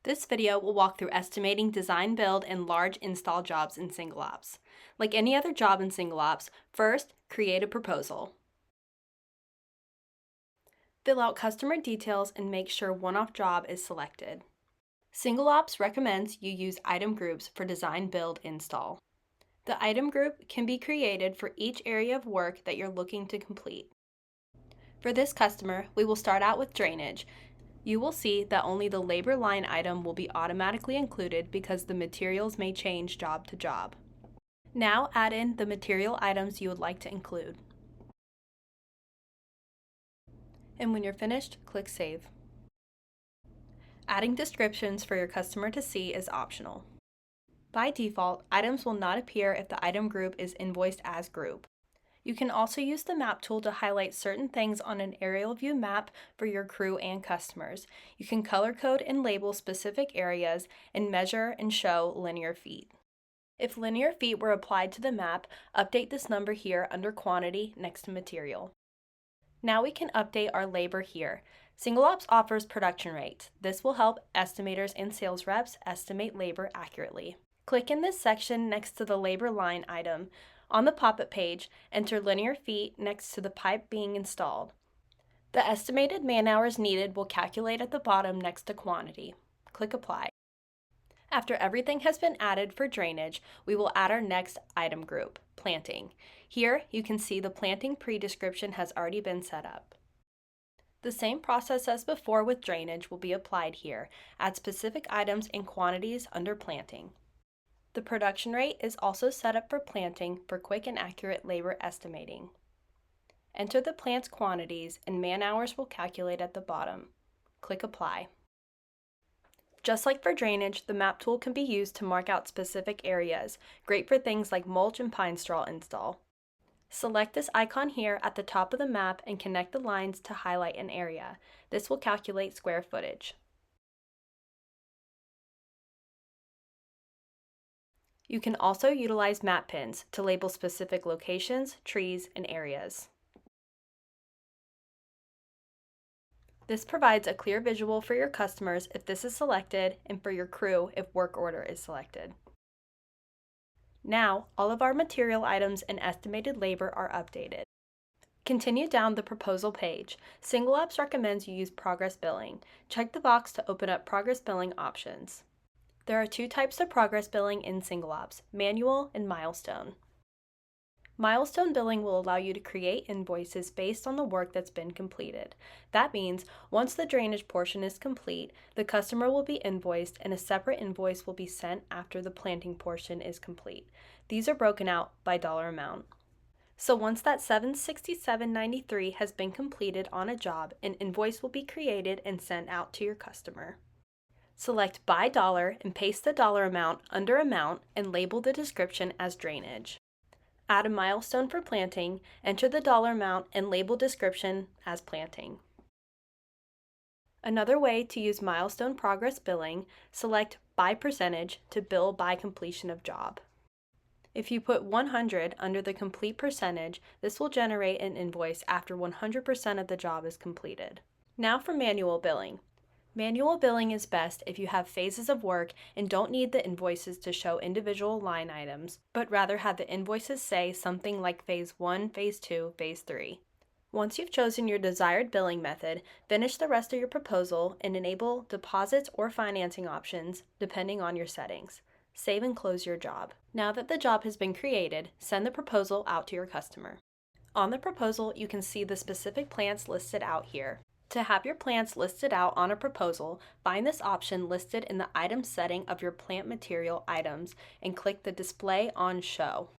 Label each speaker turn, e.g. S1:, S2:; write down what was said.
S1: This video will walk through estimating design build and large install jobs in SingleOps. Like any other job in SingleOps, first, create a proposal. Fill out customer details and make sure one-off job is selected. SingleOps recommends you use item groups for design build install. The item group can be created for each area of work that you're looking to complete. For this customer, we will start out with drainage. You will see that only the labor line item will be automatically included because the materials may change job to job. Now add in the material items you would like to include. And when you're finished, click Save. Adding descriptions for your customer to see is optional. By default, items will not appear if the item group is invoiced as group. You can also use the map tool to highlight certain things on an aerial view map for your crew and customers. You can color code and label specific areas and measure and show linear feet. If linear feet were applied to the map, update this number here under quantity next to material. Now we can update our labor here. SingleOps offers production rates. This will help estimators and sales reps estimate labor accurately. Click in this section next to the labor line item. On the pop-up page, enter linear feet next to the pipe being installed. The estimated man-hours needed will calculate at the bottom next to quantity. Click Apply. After everything has been added for drainage, we will add our next item group, planting. Here, you can see the planting pre-description has already been set up. The same process as before with drainage will be applied here. Add specific items and quantities under planting. The production rate is also set up for planting for quick and accurate labor estimating. Enter the plant's quantities and man-hours will calculate at the bottom. Click Apply. Just like for drainage, the map tool can be used to mark out specific areas, great for things like mulch and pine straw install. Select this icon here at the top of the map and connect the lines to highlight an area. This will calculate square footage. You can also utilize map pins to label specific locations, trees, and areas. This provides a clear visual for your customers if this is selected and for your crew if work order is selected. Now, all of our material items and estimated labor are updated. Continue down the proposal page. SingleOps recommends you use progress billing. Check the box to open up progress billing options. There are two types of progress billing in SingleOps, manual and milestone. Milestone billing will allow you to create invoices based on the work that's been completed. That means once the drainage portion is complete, the customer will be invoiced and a separate invoice will be sent after the planting portion is complete. These are broken out by dollar amount. So once that $767.93 has been completed on a job, an invoice will be created and sent out to your customer. Select by dollar and paste the dollar amount under amount and label the description as drainage. Add a milestone for planting, enter the dollar amount, and label description as planting. Another way to use milestone progress billing, select by percentage to bill by completion of job. If you put 100 under the complete percentage, this will generate an invoice after 100% of the job is completed. Now for manual billing. Manual billing is best if you have phases of work and don't need the invoices to show individual line items, but rather have the invoices say something like Phase 1, Phase 2, Phase 3. Once you've chosen your desired billing method, finish the rest of your proposal and enable deposits or financing options depending on your settings. Save and close your job. Now that the job has been created, send the proposal out to your customer. On the proposal, you can see the specific plants listed out here. To have your plants listed out on a proposal, find this option listed in the item setting of your plant material items and click the Display on Show.